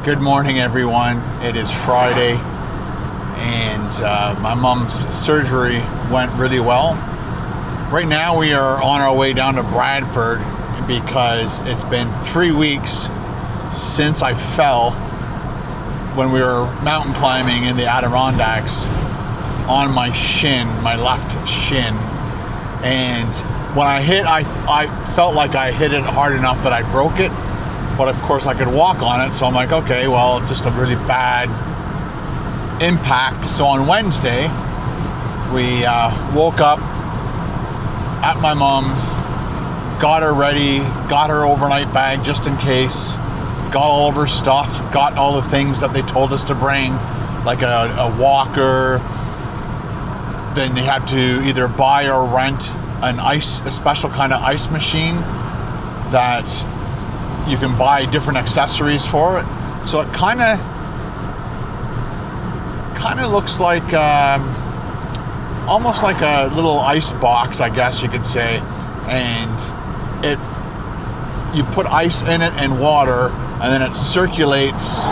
Good morning, everyone. It is Friday, and my mom's surgery went really well. Right now, we are on our way down to Bradford because it's been 3 weeks since I fell when we were mountain climbing in the Adirondacks on my shin, my left shin. And when I hit, I felt like I hit it hard enough that I broke it. But of course I could walk on it, so I'm like, okay, well, it's just a really bad impact. So on Wednesday, we woke up at my mom's, got her ready, got her overnight bag just in case, got all of her stuff, got all the things that they told us to bring, like a walker. Then they had to either buy or rent a special kind of ice machine that you can buy different accessories for it. So it kind of looks like almost like a little ice box, I guess you could say. And you put ice in it and water, and then it circulates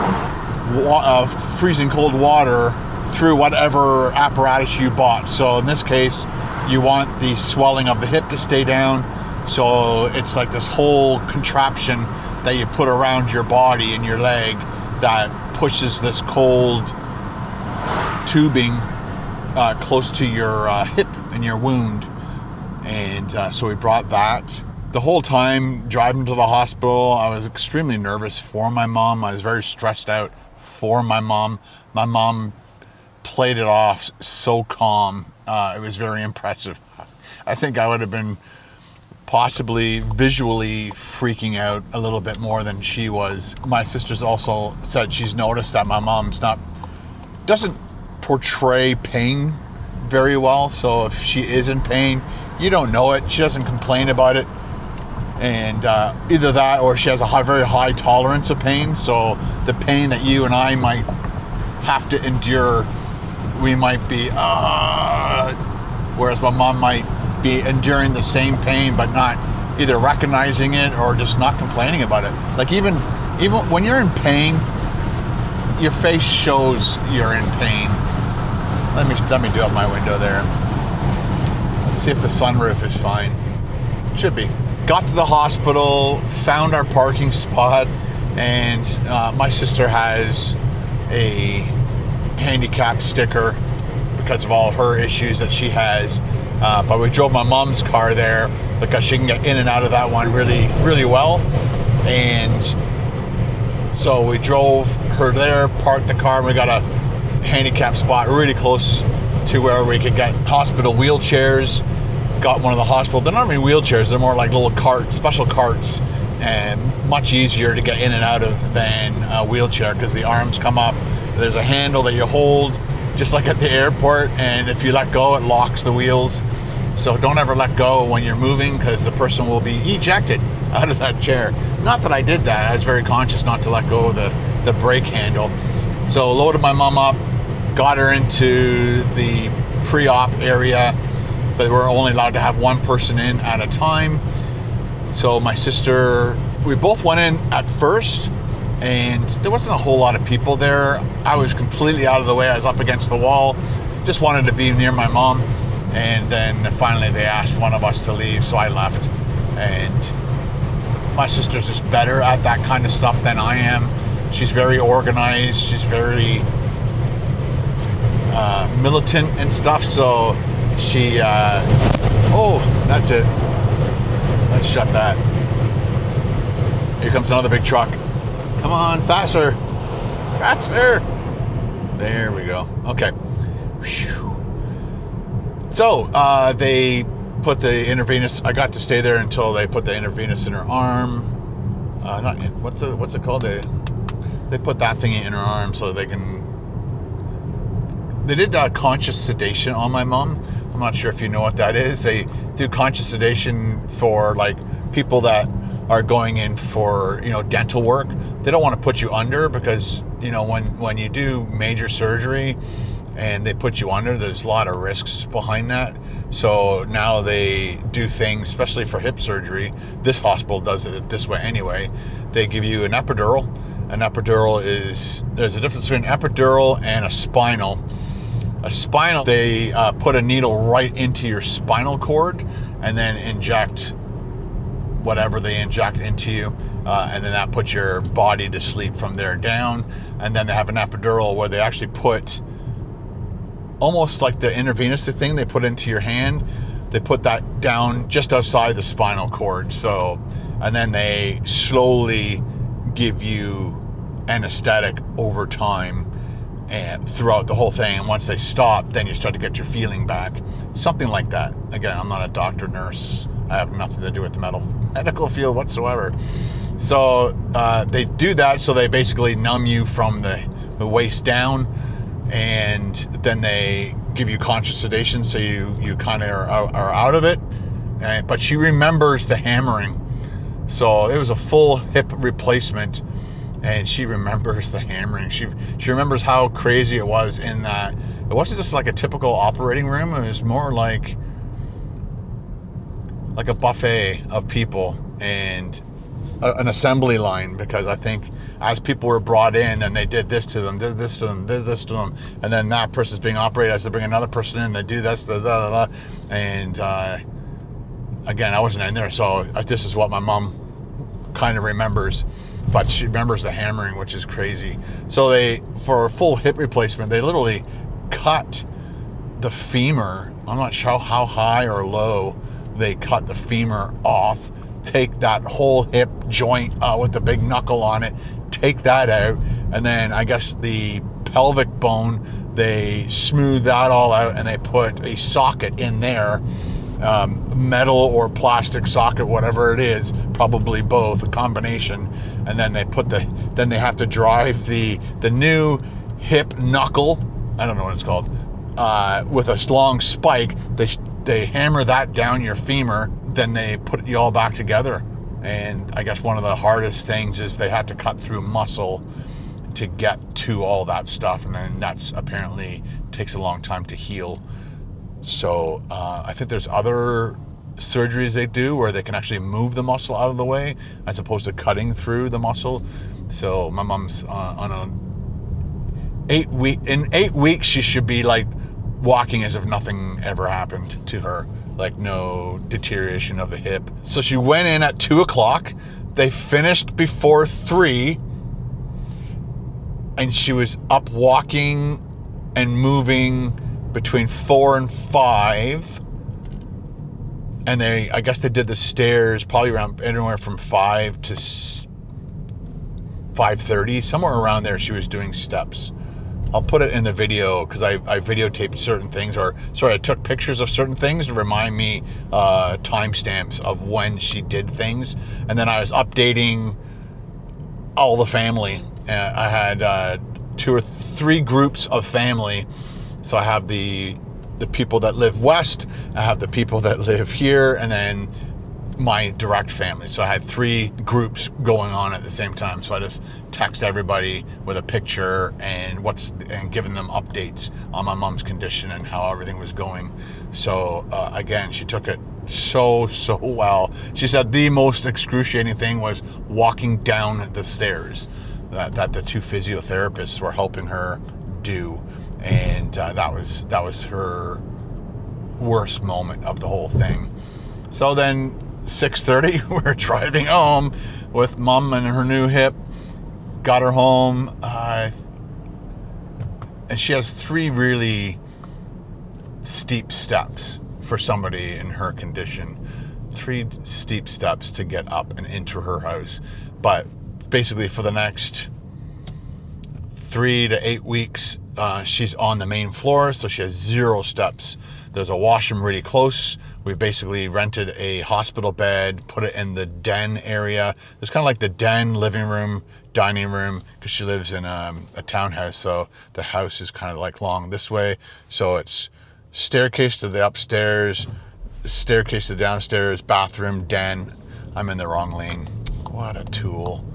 freezing cold water through whatever apparatus you bought. So in this case, you want the swelling of the hip to stay down. So it's like this whole contraption that you put around your body and your leg that pushes this cold tubing close to your hip and your wound. And so we brought that. The whole time driving to the hospital, I was extremely nervous for my mom. I was very stressed out for my mom. My mom played it off so calm. It was very impressive. I think I would have been possibly visually freaking out a little bit more than she was. My sister's also said she's noticed that my mom's doesn't portray pain very well. So if she is in pain, you don't know it. She doesn't complain about it. And either that or she has a very high tolerance of pain. So the pain that you and I might have to endure, we might be, whereas my mom might be enduring the same pain but not either recognizing it or just not complaining about it. Like even when you're in pain, your face shows you're in pain. Let me do up my window there. Let's see if the sunroof is fine. Should be. Got to the hospital, found our parking spot, and my sister has a handicap sticker because of all her issues that she has. But we drove my mom's car there because she can get in and out of that one really, really well. And so we drove her there, parked the car, and we got a handicap spot really close to where we could get hospital wheelchairs. Got one of the hospital, they're not really wheelchairs, they're more like little special carts, and much easier to get in and out of than a wheelchair because the arms come up. There's a handle that you hold, just like at the airport, and if you let go, it locks the wheels. So don't ever let go when you're moving because the person will be ejected out of that chair. Not that I did that. I was very conscious not to let go of the brake handle. So loaded my mom up, got her into the pre-op area, but we're only allowed to have one person in at a time. So my sister, we both went in at first, and there wasn't a whole lot of people there. I was completely out of the way. I was up against the wall. Just wanted to be near my mom. And then finally they asked one of us to leave, so I left. And my sister's just better at that kind of stuff than I am. She's very organized. She's very militant and stuff. So she, oh, that's it. Let's shut that. Here comes another big truck. Come on, faster. Faster. There we go. Okay. So, they put the intravenous, I got to stay there until they put the intravenous in her arm. What's it called? They put that thing in her arm so they did conscious sedation on my mom. I'm not sure if you know what that is. They do conscious sedation for like people that are going in for, dental work. They don't want to put you under because, when you do major surgery and they put you under, there's a lot of risks behind that. So now they do things, especially for hip surgery. This hospital does it this way anyway. They give you an epidural, An epidural there's a difference between an epidural and a spinal. A spinal, they put a needle right into your spinal cord and then inject whatever they inject into you, and then that puts your body to sleep from there down. And then they have an epidural where they actually put, almost like the intravenous thing they put into your hand, they put that down just outside the spinal cord. So, and then they slowly give you anesthetic over time and throughout the whole thing. And once they stop, then you start to get your feeling back. Something like that. Again, I'm not a doctor, nurse. I have nothing to do with the medical field whatsoever. So they do that, so they basically numb you from the waist down, and then they give you conscious sedation, so you kind of are out of it. But she remembers the hammering. So it was a full hip replacement, and she remembers the hammering. She remembers how crazy it was in that it wasn't just like a typical operating room. It was more like a buffet of people and an assembly line, because I think as people were brought in, then they did this to them, did this to them, did this to them, and then that person's being operated as they bring another person in, they do this, and again, I wasn't in there, so this is what my mom kind of remembers, but she remembers the hammering, which is crazy. So for a full hip replacement, they literally cut the femur. I'm not sure how high or low they cut the femur off, take that whole hip joint with the big knuckle on it, take that out, and then I guess the pelvic bone, they smooth that all out and they put a socket in there, metal or plastic socket, whatever it is, probably both, a combination, and then then they have to drive the new hip knuckle, I don't know what it's called, with a long spike. They hammer that down your femur, then they put you all back together. And I guess one of the hardest things is they had to cut through muscle to get to all that stuff, and then that's apparently takes a long time to heal. So I think there's other surgeries they do where they can actually move the muscle out of the way as opposed to cutting through the muscle. So my mom's in 8 weeks she should be like walking as if nothing ever happened to her, like no deterioration of the hip. So she went in at 2:00. They finished before 3, and she was up walking and moving between 4 and 5. And I guess they did the stairs probably around anywhere from 5 to 5:30, somewhere around there. She was doing steps. I'll put it in the video because I videotaped certain things, I took pictures of certain things to remind me timestamps of when she did things. And then I was updating all the family. I had 2 or 3 groups of family. So I have the people that live west, I have the people that live here, and then my direct family. So I had 3 groups going on at the same time. So I just text everybody with a picture and giving them updates on my mom's condition and how everything was going. So again, she took it so well. She said the most excruciating thing was walking down the stairs that the 2 physiotherapists were helping her do, and that was her worst moment of the whole thing. So then 6:30, we're driving home with mom and her new hip. Got her home, and she has 3 really steep steps for somebody in her condition. 3 steep steps to get up and into her house. But basically for the next 3 to 8 weeks, she's on the main floor, so she has 0 steps. There's a washroom really close. We basically rented a hospital bed, put it in the den area. It's kind of like the den, living room, dining room, because she lives in a townhouse, so the house is kind of like long this way. So it's staircase to the upstairs, staircase to the downstairs, bathroom, den. I'm in the wrong lane. What a tool.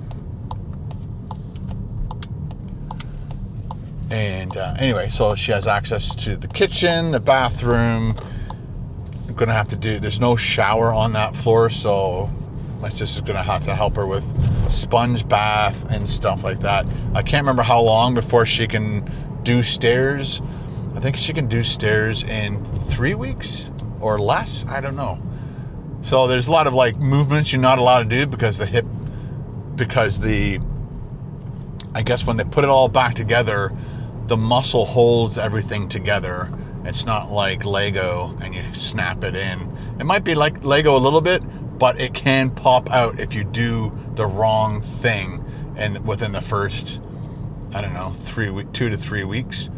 And anyway, so she has access to the kitchen, the bathroom. I'm gonna have to there's no shower on that floor, so my sister's gonna have to help her with sponge bath and stuff like that. I can't remember how long before she can do stairs. I think she can do stairs in 3 weeks or less. I don't know. So there's a lot of like movements you're not allowed to do because I guess when they put it all back together, the muscle holds everything together. It's not like Lego and you snap it in. It might be like Lego a little bit, but it can pop out if you do the wrong thing and within the first, I don't know, 2 to 3 weeks.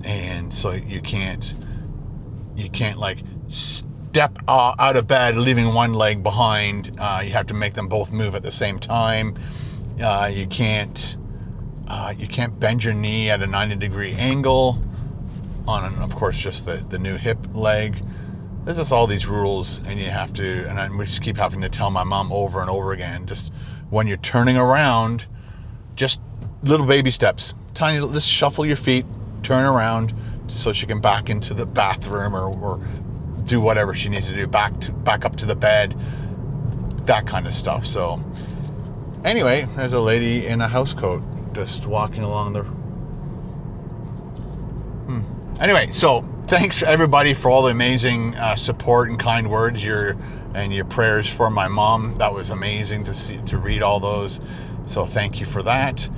And so you can't like step out of bed leaving one leg behind. You have to make them both move at the same time. You can't bend your knee at a 90-degree angle on, of course, just the new hip leg. There's just all these rules, and you have to, and we just keep having to tell my mom over and over again, just when you're turning around, just little baby steps, tiny, just shuffle your feet, turn around so she can back into the bathroom or do whatever she needs to do, back up to the bed, that kind of stuff. So anyway, there's a lady in a house coat just walking along the... Anyway, so thanks everybody for all the amazing support and kind words, your prayers for my mom. That was amazing to read all those. So thank you for that.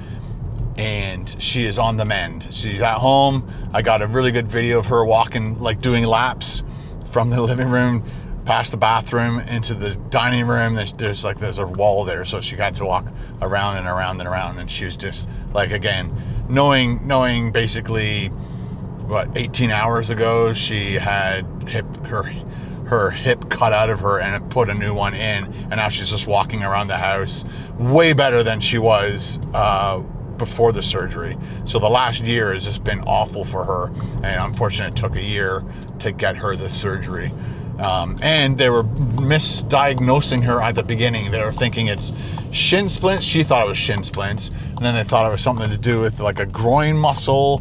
And she is on the mend. She's at home. I got a really good video of her walking, like doing laps from the living room past the bathroom into the dining room. There's a wall there, so she got to walk around and around and around. And she was just like, again, knowing basically, 18 hours ago she had her hip cut out of her and put a new one in, and now she's just walking around the house way better than she was before the surgery. So the last year has just been awful for her, and unfortunately it took a year to get her the surgery. And they were misdiagnosing her at the beginning. They were thinking it's shin splints. She thought it was shin splints, and then they thought it was something to do with like a groin muscle.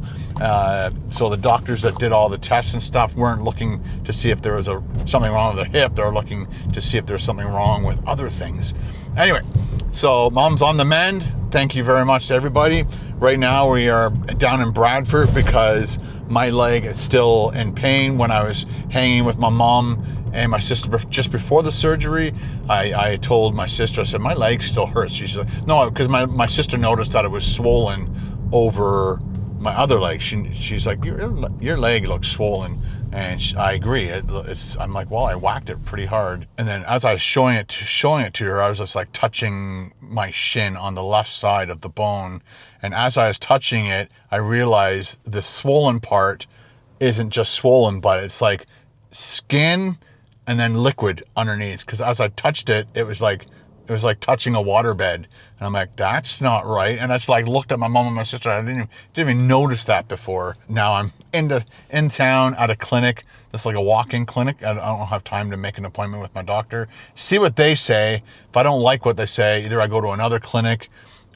So the doctors that did all the tests and stuff weren't looking to see if there was something wrong with her hip. They were looking to see if there's something wrong with other things. Anyway, so mom's on the mend. Thank you very much to everybody. Right now we are down in Bradford because my leg is still in pain. When I was hanging with my mom and my sister just before the surgery, I told my sister, I said, my leg still hurts. She's like, no, because my sister noticed that it was swollen over my other leg. She's like, your leg looks swollen. And I agree. I'm like, well, I whacked it pretty hard. And then as I was showing it to her, I was just like touching my shin on the left side of the bone. And as I was touching it, I realized the swollen part isn't just swollen, but it's like skin and then liquid underneath. Because as I touched it, it was like touching a waterbed. And I'm like, that's not right. And I just like looked at my mom and my sister. I didn't even notice that before. Now I'm in town at a clinic. That's like a walk-in clinic. I don't have time to make an appointment with my doctor. See what they say. If I don't like what they say, either I go to another clinic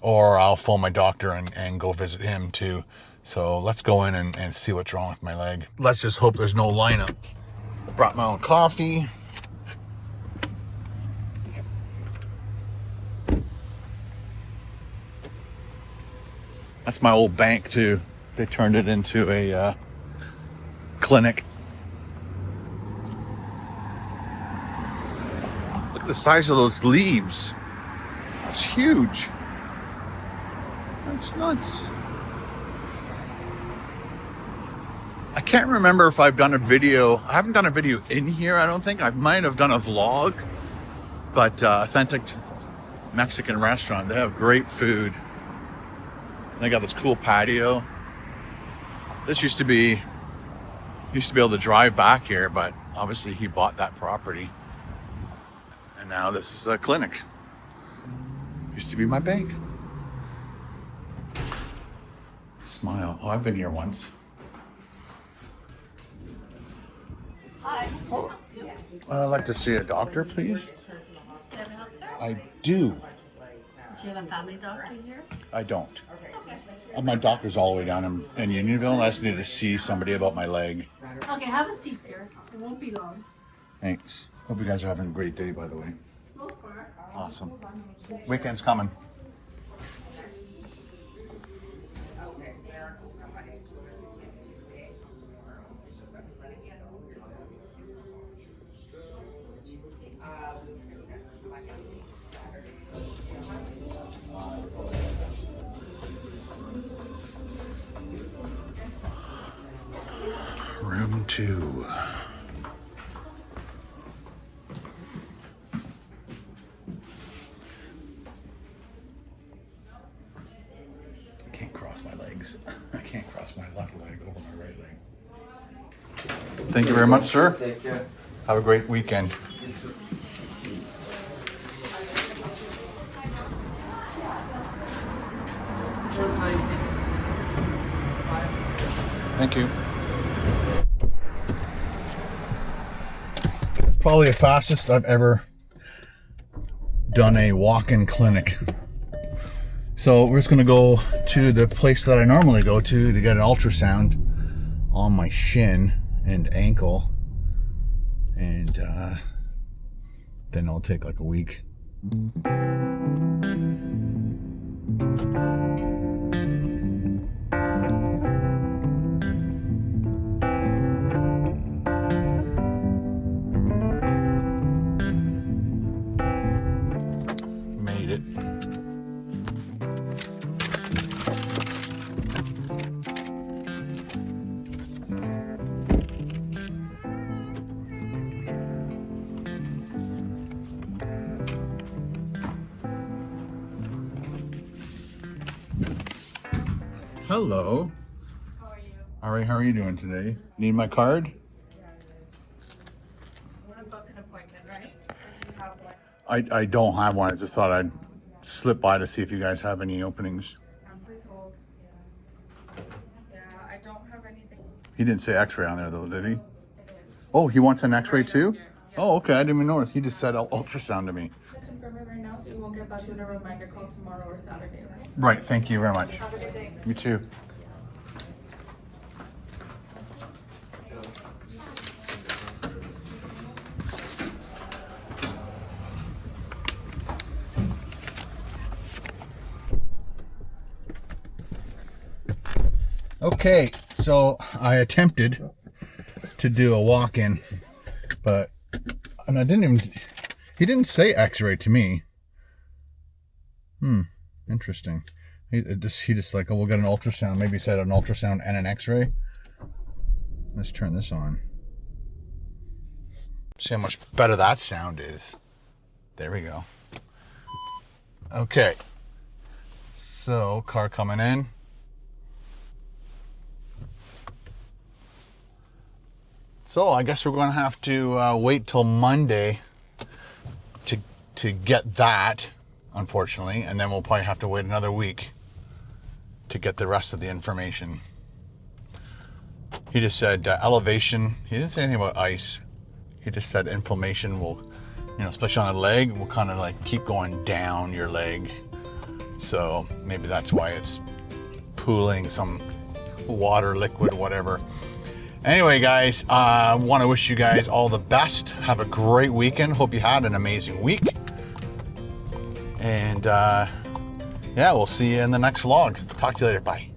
or I'll phone my doctor and go visit him too. So let's go in and see what's wrong with my leg. Let's just hope there's no lineup. Brought my own coffee. That's my old bank too. They turned it into a clinic. Look at the size of those leaves. It's huge. That's nuts. I can't remember if I've done a video. I haven't done a video in here, I don't think. I might have done a vlog. But authentic Mexican restaurant. They have great food. They got this cool patio. This used to be able to drive back here, but obviously he bought that property. And now this is a clinic. Used to be my bank. Smile. Oh, I've been here once. Hi. Oh, I'd like to see a doctor, please. I do. Do you have a family doctor here? I don't. My doctor's all the way down in Unionville, and I just need to see somebody about my leg. Okay, have a seat here. It won't be long. Thanks. Hope you guys are having a great day, by the way. So far. Awesome. Weekend's coming. Room 2. I can't cross my legs. I can't cross my left leg over my right leg. Thank you very much, sir. Take care. Have a great weekend. Thank you. It's probably the fastest I've ever done a walk-in clinic. So we're just gonna go to the place that I normally go to get an ultrasound on my shin and ankle, and then it'll take like a week. Made it. Hello. How are you? All right, how are you doing today? Need my card? I want to book an appointment, right? Or do you have one? I don't have one. I just thought I'd slip by to see if you guys have any openings. Please hold. Yeah, I don't have anything. He didn't say x-ray on there though, did he? It is. Oh, he wants an x-ray too? Yeah. Oh, okay, I didn't even notice. He just said ultrasound to me. I'll confirm it right now, so you won't get back with a reminder call tomorrow or Saturday, okay? Right, thank you very much. Have a good day. You too. Okay, so I attempted to do a walk-in, and he didn't say x-ray to me. Interesting. He just like, oh, we'll get an ultrasound. Maybe he said an ultrasound and an x-ray. Let's turn this on. See how much better that sound is. There we go. Okay. So, car coming in. So I guess we're going to have to wait till Monday to get that, unfortunately, and then we'll probably have to wait another week to get the rest of the information. He just said elevation. He didn't say anything about ice. He just said inflammation will, especially on a leg, will kind of like keep going down your leg. So maybe that's why it's pooling some water, liquid, whatever. Anyway, guys, I want to wish you guys all the best. Have a great weekend. Hope you had an amazing week. And yeah, we'll see you in the next vlog. Talk to you later. Bye.